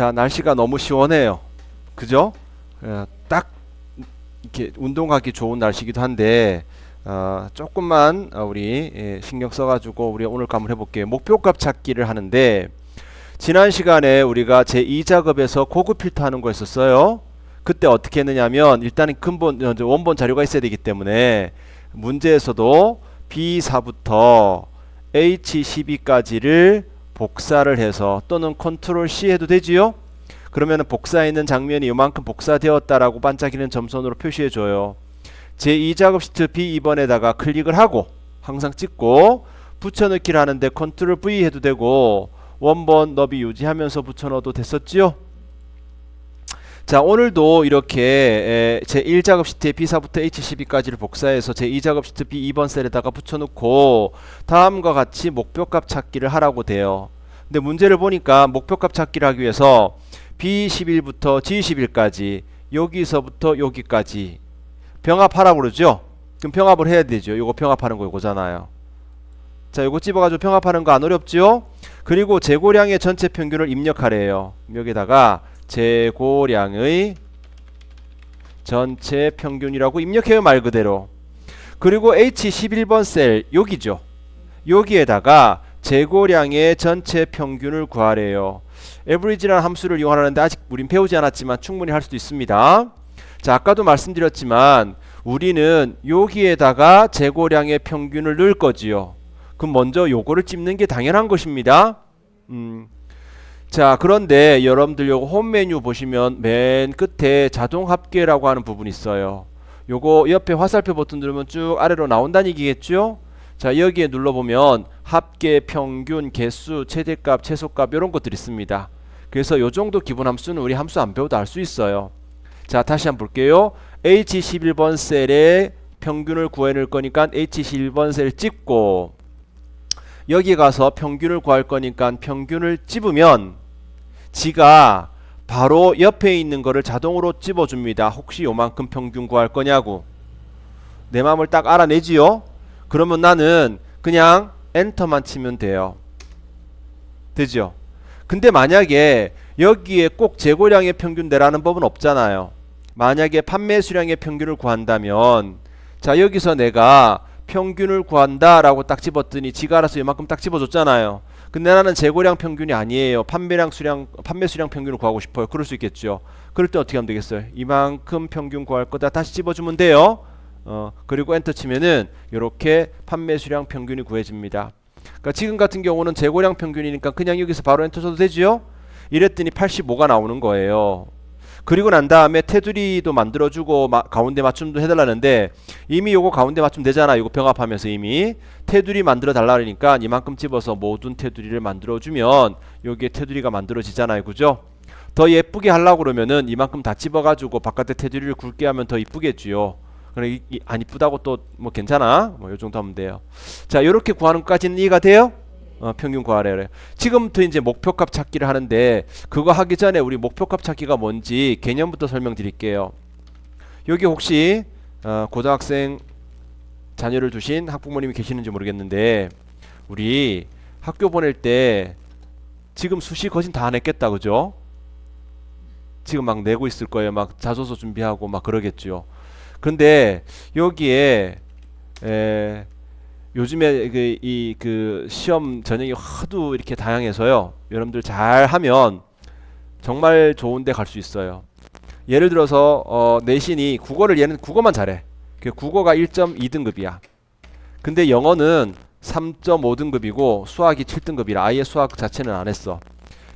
자, 날씨가 너무 시원해요. 그죠? 딱 이렇게 운동하기 좋은 날씨기도 한데 조금만 우리 신경 써가지고 우리 오늘 한번 해볼게요. 목표값 찾기를 하는데 지난 시간에 우리가 제2작업에서 고급 필터 하는 거 했었어요. 그때 어떻게 했느냐면 일단은 원본 자료가 있어야 되기 때문에 문제에서도 B4부터 H12까지를 복사를 해서 또는 컨트롤 C 해도 되지요. 그러면 복사있는 장면이 이만큼 복사되었다라고 반짝이는 점선으로 표시해줘요. 제2작업 시트 B2번에다가 클릭을 하고 항상 찍고 붙여넣기를 하는데 컨트롤 V 해도 되고 원본 너비 유지하면서 붙여넣어도 됐었지요. 자, 오늘도 이렇게 제1작업 시트의 B4부터 H12까지를 복사해서 제2작업 시트 B2번 셀에다가 붙여놓고 다음과 같이 목표값 찾기를 하라고 돼요. 근데 문제를 보니까 목표값 찾기를 하기 위해서 B11부터 G11까지 여기서부터 여기까지 병합하라고 그러죠. 그럼 병합을 해야 되죠. 요거 병합하는 거 요거잖아요. 자, 요거 집어가지고 병합하는 거 안 어렵죠? 그리고 재고량의 전체 평균을 입력하래요. 여기다가 재고량의 전체 평균이라고 입력해요. 말 그대로. 그리고 H11번 셀 여기죠. 여기에다가 재고량의 전체 평균을 구하래요. average라는 함수를 이용하는데 아직 우린 배우지 않았지만 충분히 할 수도 있습니다. 자, 아까도 말씀드렸지만 우리는 여기에다가 재고량의 평균을 넣을 거지요. 그럼 먼저 요거를 찝는 게 당연한 것입니다. 자, 그런데 여러분들 요거 홈 메뉴 보시면 맨 끝에 자동 합계라고 하는 부분이 있어요. 요거 옆에 화살표 버튼 누르면 쭉 아래로 나온다는 얘기겠죠? 자, 여기에 눌러보면 합계, 평균, 개수, 최대값, 최소값 이런 것들이 있습니다. 그래서 요 정도 기본 함수는 우리 함수 안 배워도 알 수 있어요. 자, 다시 한번 볼게요. H11번 셀에 평균을 구해낼 거니까 H11번 셀 찍고 여기 가서 평균을 구할 거니까 평균을 찝으면 지가 바로 옆에 있는 거를 자동으로 찝어줍니다. 혹시 요만큼 평균 구할 거냐고. 내 마음을 딱 알아내지요. 그러면 나는 그냥 엔터만 치면 돼요. 되죠? 근데 만약에 여기에 꼭 재고량의 평균 내라는 법은 없잖아요. 만약에 판매 수량의 평균을 구한다면 자, 여기서 내가 평균을 구한다 라고 딱 집었더니 지가 알아서 이만큼 딱 집어줬잖아요. 근데 나는 재고량 평균이 아니에요. 판매 수량 평균을 구하고 싶어요. 그럴 수 있겠죠. 그럴 때 어떻게 하면 되겠어요? 이만큼 평균 구할 거다 다시 집어주면 돼요. 그리고 엔터 치면은 이렇게 판매 수량 평균이 구해집니다. 그러니까 지금 같은 경우는 재고량 평균이니까 그냥 여기서 바로 엔터 쳐도 되지요. 이랬더니 85가 나오는 거예요. 그리고 난 다음에 테두리도 만들어주고 가운데 맞춤도 해달라는데 이미 요거 가운데 맞춤 되잖아. 이거 병합하면서 이미 테두리 만들어 달라니까 이만큼 집어서 모든 테두리를 만들어주면 여기에 테두리가 만들어지잖아요. 그죠? 더 예쁘게 하려고 그러면은 이만큼 다 집어가지고 바깥에 테두리를 굵게 하면 더 이쁘겠지요. 그래, 안 이쁘다고 또 뭐 괜찮아? 뭐 요 정도 하면 돼요. 자, 요렇게 구하는 것까지는 이해가 돼요? 평균 구하래 그래. 지금부터 이제 목표값 찾기를 하는데 그거 하기 전에 우리 목표값 찾기가 뭔지 개념부터 설명드릴게요. 여기 혹시 고등학생 자녀를 두신 학부모님이 계시는지 모르겠는데 우리 학교 보낼 때 지금 수시 거진 다 안 했겠다. 그죠? 지금 막 내고 있을 거예요. 막 자소서 준비하고 막 그러겠죠. 근데 여기에 요즘에 그 시험 전형이 하도 이렇게 다양해서요. 여러분들 잘 하면 정말 좋은 데 갈 수 있어요. 예를 들어서 내신이 국어를 얘는 국어만 잘해. 국어가 1.2등급이야. 근데 영어는 3.5등급이고 수학이 7등급이라 아예 수학 자체는 안 했어.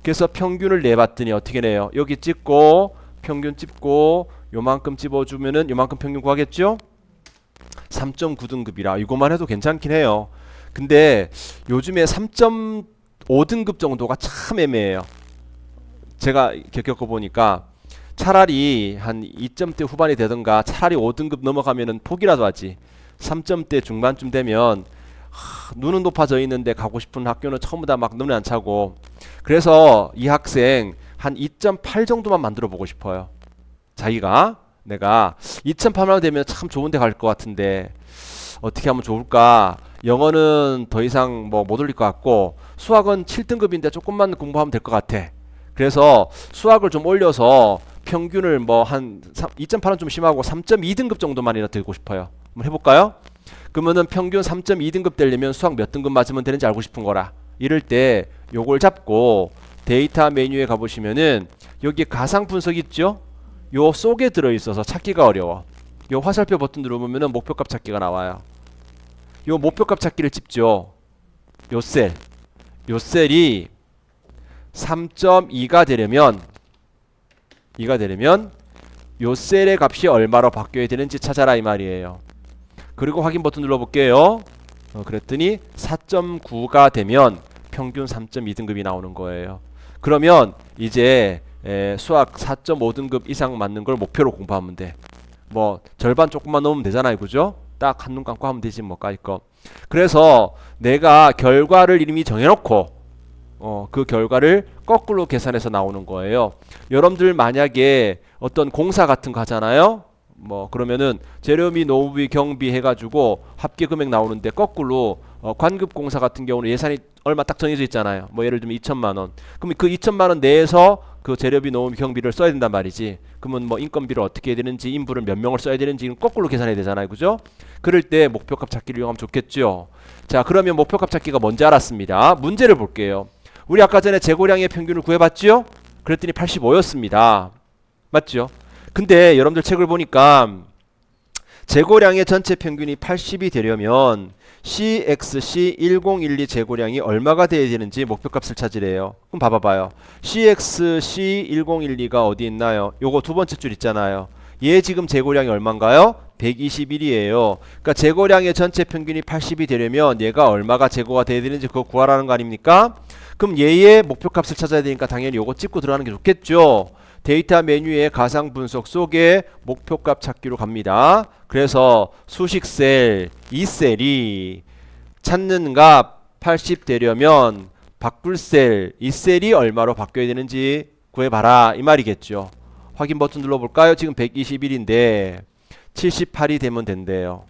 그래서 평균을 내봤더니 어떻게 내요? 여기 찍고 평균 찝고 요만큼 찝어주면은 요만큼 평균 구하겠죠? 3.9등급이라 이거만 해도 괜찮긴 해요. 근데 요즘에 3.5등급 정도가 참 애매해요. 제가 겪어보니까 차라리 한 2점대 후반이 되던가 차라리 5등급 넘어가면은 포기라도 하지. 3점대 중반쯤 되면 눈은 높아져 있는데 가고 싶은 학교는 전부 다 막 눈에 안 차고. 그래서 이 학생 한 2.8 정도만 만들어 보고 싶어요. 자기가 내가 2.8만 되면 참 좋은 데 갈 것 같은데 어떻게 하면 좋을까? 영어는 더 이상 뭐 못 올릴 것 같고 수학은 7등급인데 조금만 공부하면 될 것 같아. 그래서 수학을 좀 올려서 평균을 뭐 한 2.8은 좀 심하고 3.2등급 정도만이라 들고 싶어요. 한번 해볼까요? 그러면은 평균 3.2등급 되려면 수학 몇 등급 맞으면 되는지 알고 싶은 거라. 이럴 때 요걸 잡고 데이터 메뉴에 가보시면은 여기 가상 분석 있죠? 요 속에 들어있어서 찾기가 어려워. 요 화살표 버튼 누르면은 목표값 찾기가 나와요. 요 목표값 찾기를 찝죠. 요 셀이 3.2가 되려면 요 셀의 값이 얼마로 바뀌어야 되는지 찾아라 이 말이에요. 그리고 확인 버튼 눌러볼게요. 그랬더니 4.9가 되면 평균 3.2등급이 나오는 거예요. 그러면 이제 수학 4.5등급 이상 맞는 걸 목표로 공부하면 돼. 뭐 절반 조금만 넣으면 되잖아요, 그죠? 딱 한눈 감고 하면 되지 뭐 까짓 거. 그래서 내가 결과를 이미 정해놓고 그 결과를 거꾸로 계산해서 나오는 거예요. 여러분들 만약에 어떤 공사 같은 거 하잖아요. 뭐 그러면은 재료비, 노무비, 경비 해가지고 합계 금액 나오는데 거꾸로 관급 공사 같은 경우는 예산이 얼마 딱 정해져 있잖아요. 뭐 예를 들면 2천만 원. 그럼 그 2천만 원 내에서 그 재료비, 노무비, 경비를 써야 된단 말이지. 그러면 뭐 인건비를 어떻게 해야 되는지, 인부를 몇 명을 써야 되는지 거꾸로 계산해야 되잖아요, 그죠? 그럴 때 목표값 찾기를 이용하면 좋겠죠. 자, 그러면 목표값 찾기가 뭔지 알았습니다. 문제를 볼게요. 우리 아까 전에 재고량의 평균을 구해봤죠? 그랬더니 85였습니다. 맞죠? 근데 여러분들 책을 보니까 재고량의 전체 평균이 80이 되려면 CXC1012 재고량이 얼마가 돼야 되는지 목표값을 찾으래요. 그럼 봐봐요. CXC1012가 어디 있나요? 요거 두 번째 줄 있잖아요. 얘 지금 재고량이 얼마인가요? 121이에요. 그러니까 재고량의 전체 평균이 80이 되려면 얘가 얼마가 재고가 돼야 되는지 그거 구하라는 거 아닙니까? 그럼 얘의 목표값을 찾아야 되니까 당연히 요거 찍고 들어가는 게 좋겠죠. 데이터 메뉴의 가상 분석 속에 목표값 찾기로 갑니다. 그래서 수식 셀, 이 셀이 찾는 값 80 되려면 바꿀 셀, 이 셀이 얼마로 바뀌어야 되는지 구해봐라 이 말이겠죠. 확인 버튼 눌러볼까요? 지금 121인데 78이 되면 된대요.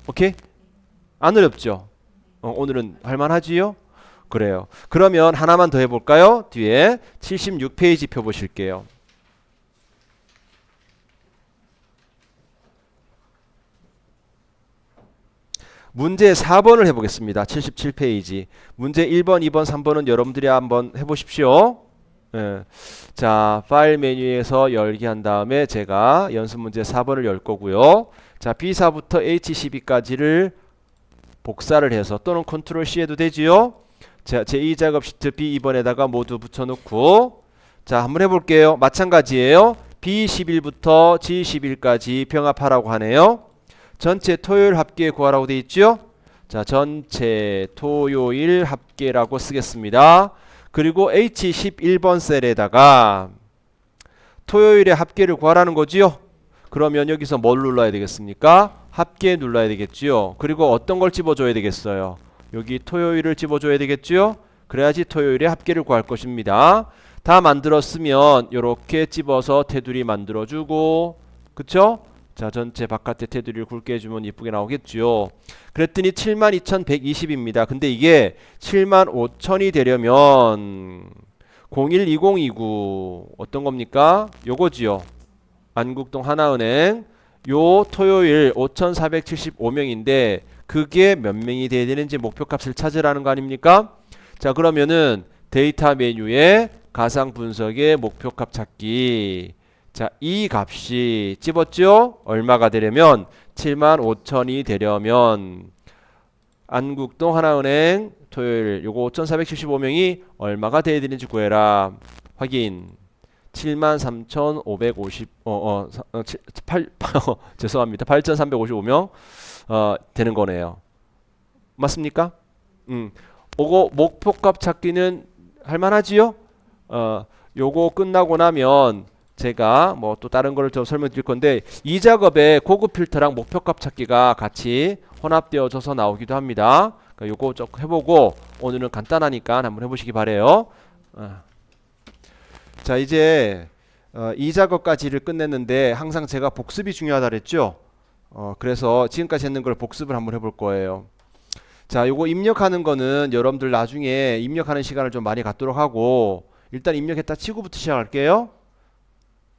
오케이? 안 어렵죠? 오늘은 할만하지요? 그래요. 그러면 하나만 더 해볼까요? 뒤에 76페이지 펴보실게요. 문제 4번을 해보겠습니다. 77페이지. 문제 1번, 2번, 3번은 여러분들이 한번 해보십시오. 예. 자, 파일 메뉴에서 열기 한 다음에 제가 연습 문제 4번을 열 거고요. 자, B4부터 H12까지를 복사를 해서 또는 컨트롤 C 해도 되지요. 자, 제2작업 시트 B2번에다가 모두 붙여놓고 자, 한번 해볼게요. 마찬가지예요. B11부터 G11까지 병합하라고 하네요. 전체 토요일 합계 구하라고 되어 있죠. 자, 전체 토요일 합계라고 쓰겠습니다. 그리고 H11번 셀에다가 토요일의 합계를 구하라는 거지요. 그러면 여기서 뭘 눌러야 되겠습니까? 합계 눌러야 되겠지요. 그리고 어떤 걸 집어줘야 되겠어요? 여기 토요일을 집어줘야 되겠죠? 그래야지 토요일의 합계를 구할 것입니다. 다 만들었으면 이렇게 집어서 테두리 만들어주고 그쵸? 자, 전체 바깥에 테두리를 굵게 해주면 이쁘게 나오겠죠. 그랬더니 72,120입니다. 근데 이게 75,000이 되려면 012029 어떤 겁니까? 요거지요. 안국동 하나은행 요 토요일 5,475명인데 그게 몇 명이 돼야 되는지 목표값을 찾으라는 거 아닙니까? 자, 그러면은 데이터 메뉴에 가상 분석의 목표값 찾기. 자, 이 값이 집었죠? 얼마가 되려면 75,000이 되려면 안국동 하나은행 토요일 요거 5,475명이 얼마가 돼야 되는지 구해라. 확인. 73,550 죄송합니다. 8,355명 되는 거네요. 맞습니까? 요거 목표값 찾기는 할만하지요? 요거 끝나고 나면 제가 뭐 또 다른 거를 좀 설명드릴 건데 이 작업에 고급 필터랑 목표값 찾기가 같이 혼합되어져서 나오기도 합니다. 그러니까 요거 좀 해보고 오늘은 간단하니까 한번 해보시기 바래요. 자, 이제 이 작업까지를 끝냈는데 항상 제가 복습이 중요하다 그랬죠. 그래서 지금까지 했는 걸 복습을 한번 해볼 거예요. 자, 요거 입력하는 거는 여러분들 나중에 입력하는 시간을 좀 많이 갖도록 하고 일단 입력했다 치고부터 시작할게요.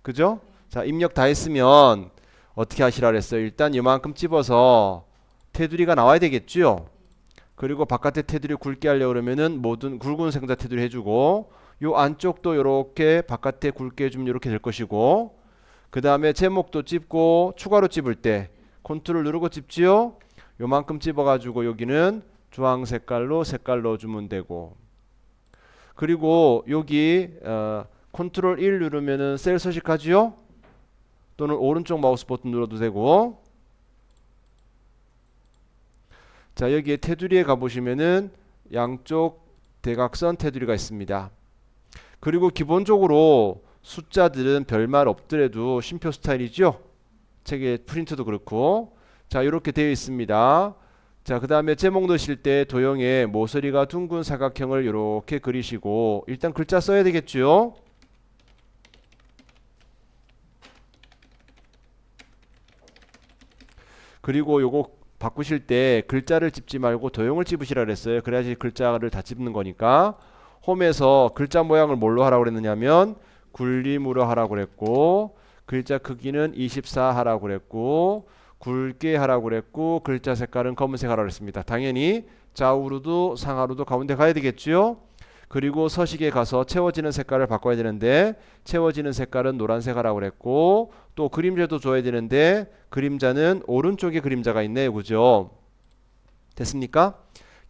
그죠? 자, 입력 다 했으면 어떻게 하시라 그랬어요? 일단 이만큼 집어서 테두리가 나와야 되겠죠? 그리고 바깥에 테두리 굵게 하려고 그러면은 모든 굵은 생자 테두리 해주고 요 안쪽도 이렇게 바깥에 굵게 해주면 이렇게 될 것이고 그 다음에 제목도 찝고 추가로 찝을 때 컨트롤 누르고 찝지요? 요만큼 찝어가지고 여기는 주황 색깔로 색깔 넣어주면 되고 그리고 여기 컨트롤 1 누르면은 셀 서식하지요? 또는 오른쪽 마우스 버튼 눌러도 되고 자 여기에 테두리에 가보시면은 양쪽 대각선 테두리가 있습니다. 그리고 기본적으로 숫자들은 별말 없더라도 쉼표 스타일이죠. 책에 프린트도 그렇고 자 이렇게 되어 있습니다. 자 그 다음에 제목 넣으실 때 도형에 모서리가 둥근 사각형을 이렇게 그리시고 일단 글자 써야 되겠죠. 그리고 요거 바꾸실 때 글자를 찝지 말고 도형을 찝으시라 그랬어요. 그래야지 글자를 다 찝는 거니까 홈에서 글자 모양을 뭘로 하라고 그랬느냐면 굴림으로 하라고 그랬고 글자 크기는 24 하라고 그랬고 굵게 하라고 그랬고 글자 색깔은 검은색 하라고 그랬습니다. 당연히 좌우로도 상하로도 가운데 가야 되겠죠. 그리고 서식에 가서 채워지는 색깔을 바꿔야 되는데 채워지는 색깔은 노란색 하라고 그랬고 또 그림자도 줘야 되는데 그림자는 오른쪽에 그림자가 있네요. 그죠? 됐습니까?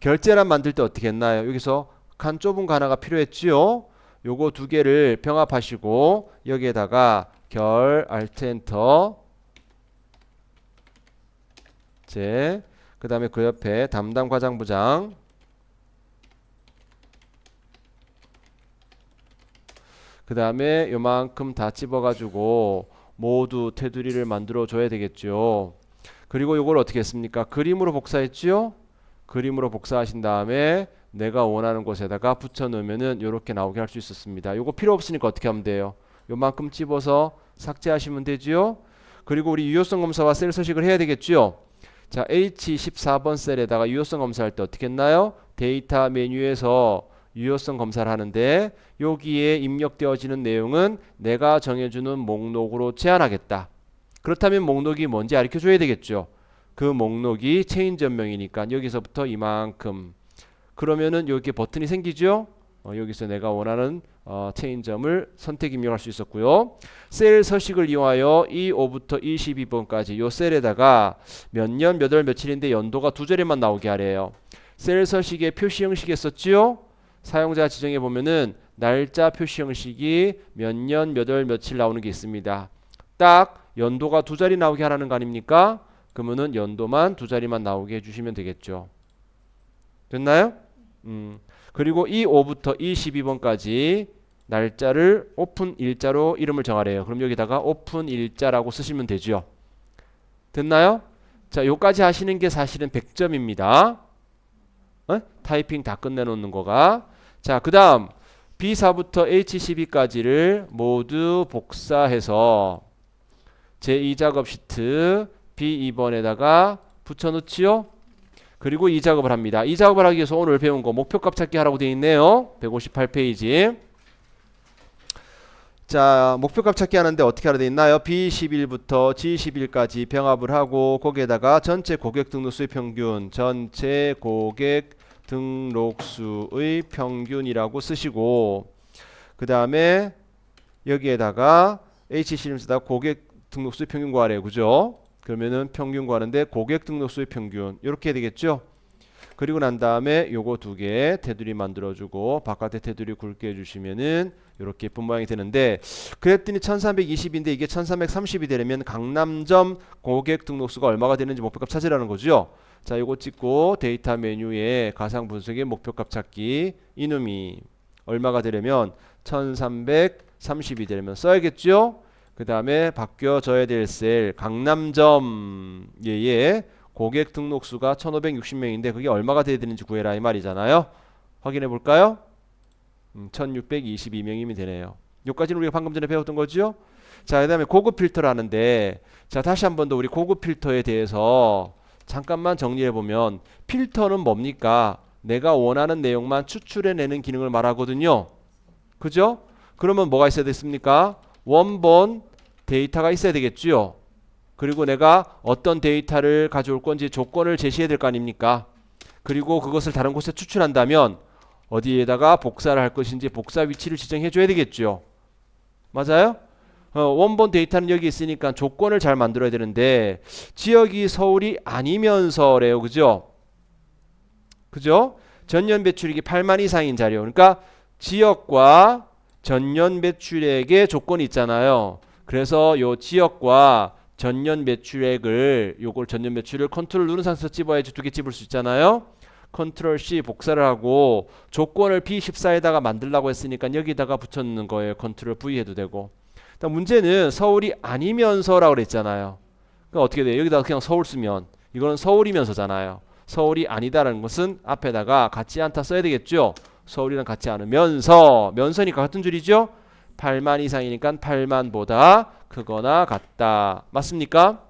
결제란 만들 때 어떻게 했나요? 여기서 칸 좁은 거 하나가 필요했지요. 요거 두 개를 병합하시고 여기에다가 결 알트 엔터 그 다음에 그 옆에 담당 과장부장 그 다음에 요만큼 다 집어가지고 모두 테두리를 만들어 줘야 되겠죠. 그리고 요걸 어떻게 했습니까? 그림으로 복사했지요. 그림으로 복사하신 다음에 내가 원하는 곳에다가 붙여 놓으면은 요렇게 나오게 할 수 있었습니다. 요거 필요 없으니까 어떻게 하면 돼요? 요만큼 집어서 삭제하시면 되지요. 그리고 우리 유효성 검사와 셀 서식을 해야 되겠죠. 자, H14번 셀에다가 유효성 검사할 때 어떻게 했나요? 데이터 메뉴에서 유효성 검사를 하는데 여기에 입력되어지는 내용은 내가 정해주는 목록으로 제한하겠다. 그렇다면 목록이 뭔지 알려줘야 되겠죠. 그 목록이 체인 전명이니까 여기서부터 이만큼 그러면은 여기 버튼이 생기죠. 여기서 내가 원하는 체인점을 선택 입력할 수 있었고요. 셀 서식을 이용하여 25부터 22번까지 요 셀에다가 몇 년, 몇 월, 며칠인데 연도가 두 자리만 나오게 하래요. 셀 서식의 표시 형식이 있었지요. 사용자 지정해 보면은 날짜 표시 형식이 몇 년, 몇 월, 며칠 나오는 게 있습니다. 딱 연도가 두 자리 나오게 하라는 거 아닙니까? 그러면은 연도만 두 자리만 나오게 해주시면 되겠죠. 됐나요? 그리고 25부터 22번까지 날짜를 오픈 일자로 이름을 정하래요. 그럼 여기다가 오픈 일자라고 쓰시면 되죠. 됐나요? 자, 요까지 하시는 게 사실은 100점입니다. 타이핑 다 끝내놓는 거가. 자, 그 다음 B4부터 H12까지를 모두 복사해서 제2작업 시트 B2번에다가 붙여놓지요. 그리고 이 작업을 합니다. 이 작업을 하기 위해서 오늘 배운 거 목표값 찾기 하라고 되어 있네요. 158페이지. 자, 목표값 찾기 하는데 어떻게 하라 되어 있나요? B11부터 G11까지 병합을 하고 거기에다가 전체 고객 등록수의 평균, 전체 고객 등록수의 평균이라고 쓰시고 그 다음에 여기에다가 H11에다가 고객 등록수의 평균 구하래요. 그죠? 그러면은 평균 구하는데 고객 등록수의 평균 이렇게 해야 되겠죠. 그리고 난 다음에 요거 두 개 테두리 만들어주고 바깥에 테두리 굵게 해주시면은 이렇게 예쁜 모양이 되는데 그랬더니 1320인데 이게 1330이 되려면 강남점 고객 등록수가 얼마가 되는지 목표값 찾으라는 거죠. 자, 요거 찍고 데이터 메뉴에 가상 분석의 목표값 찾기 이놈이 얼마가 되려면 1330이 되려면 써야겠죠. 그 다음에 바뀌어져야 될 셀 강남점 예예 고객 등록수가 1560명인데 그게 얼마가 돼야 되는지 구해라 이 말이잖아요. 확인해 볼까요? 1622명이면 되네요. 여기까지는 우리가 방금 전에 배웠던 거죠. 자, 그 다음에 고급 필터를 하는데 자, 다시 한 번 더 우리 고급 필터에 대해서 잠깐만 정리해 보면 필터는 뭡니까? 내가 원하는 내용만 추출해내는 기능을 말하거든요. 그죠? 그러면 뭐가 있어야 됐습니까? 원본 데이터가 있어야 되겠죠. 그리고 내가 어떤 데이터를 가져올 건지 조건을 제시해야 될 거 아닙니까? 그리고 그것을 다른 곳에 추출한다면 어디에다가 복사를 할 것인지 복사 위치를 지정해 줘야 되겠죠. 맞아요? 원본 데이터는 여기 있으니까 조건을 잘 만들어야 되는데 지역이 서울이 아니면서래요. 그죠? 그죠? 전년 배출액이 8만 이상인 자료. 그러니까 지역과 전년 배출액의 조건이 있잖아요. 그래서 요 지역과 전년 매출액을 요걸 전년 매출을 컨트롤 누른 상태에서 집어야지 두 개 집을 수 있잖아요. 컨트롤 C 복사를 하고 조건을 B14에다가 만들라고 했으니까 여기다가 붙여넣는 거예요. 컨트롤 V 해도 되고. 문제는 서울이 아니면서라고 그랬잖아요. 그러니까 어떻게 돼요? 여기다가 그냥 서울 쓰면 이거는 서울이면서잖아요. 서울이 아니다라는 것은 앞에다가 같지 않다 써야 되겠죠. 서울이랑 같지 않으면서 면서니까 같은 줄이죠. 8만 이상이니까 8만보다 크거나 같다. 맞습니까?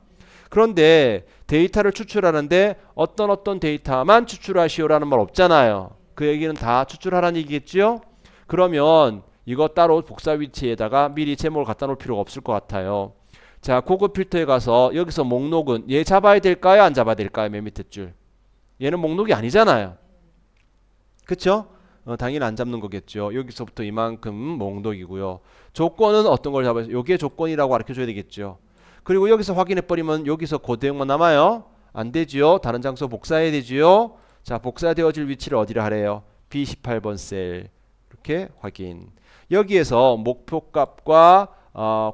그런데 데이터를 추출하는데 어떤 데이터만 추출하시오라는 말 없잖아요. 그 얘기는 다 추출하라는 얘기겠죠? 그러면 이거 따로 복사 위치에다가 미리 제목을 갖다 놓을 필요가 없을 것 같아요. 자, 고급 필터에 가서 여기서 목록은 얘 잡아야 될까요? 안 잡아야 될까요? 맨 밑에 줄. 얘는 목록이 아니잖아요. 그쵸? 당연히 안 잡는 거겠죠. 여기서부터 이만큼 목록이고요. 조건은 어떤 걸 잡아요? 요게 조건이라고 가르쳐줘야 되겠죠. 그리고 여기서 확인해버리면 여기서 고대용만 남아요? 안 되지요. 다른 장소 복사해야 되지요. 자, 복사되어질 위치를 어디로 하래요? B18번 셀. 이렇게 확인. 여기에서 목표값과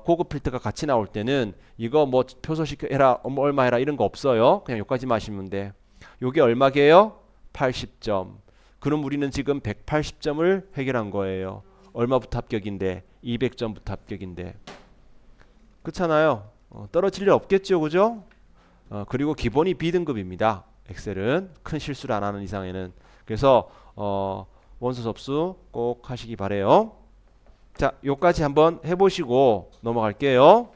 고급 필터가 같이 나올 때는 이거 뭐 표소식 해라, 얼마 해라 이런 거 없어요. 그냥 여기까지만 하시면 돼. 요게 얼마게요? 80점. 그럼 우리는 지금 180점을 해결한 거예요. 얼마부터 합격인데? 200점부터 합격인데. 그렇잖아요. 떨어질 일 없겠죠, 그죠? 그리고 기본이 B등급입니다. 엑셀은 큰 실수를 안 하는 이상에는. 그래서 원서 접수 꼭 하시기 바래요. 자, 요까지 한번 해보시고 넘어갈게요.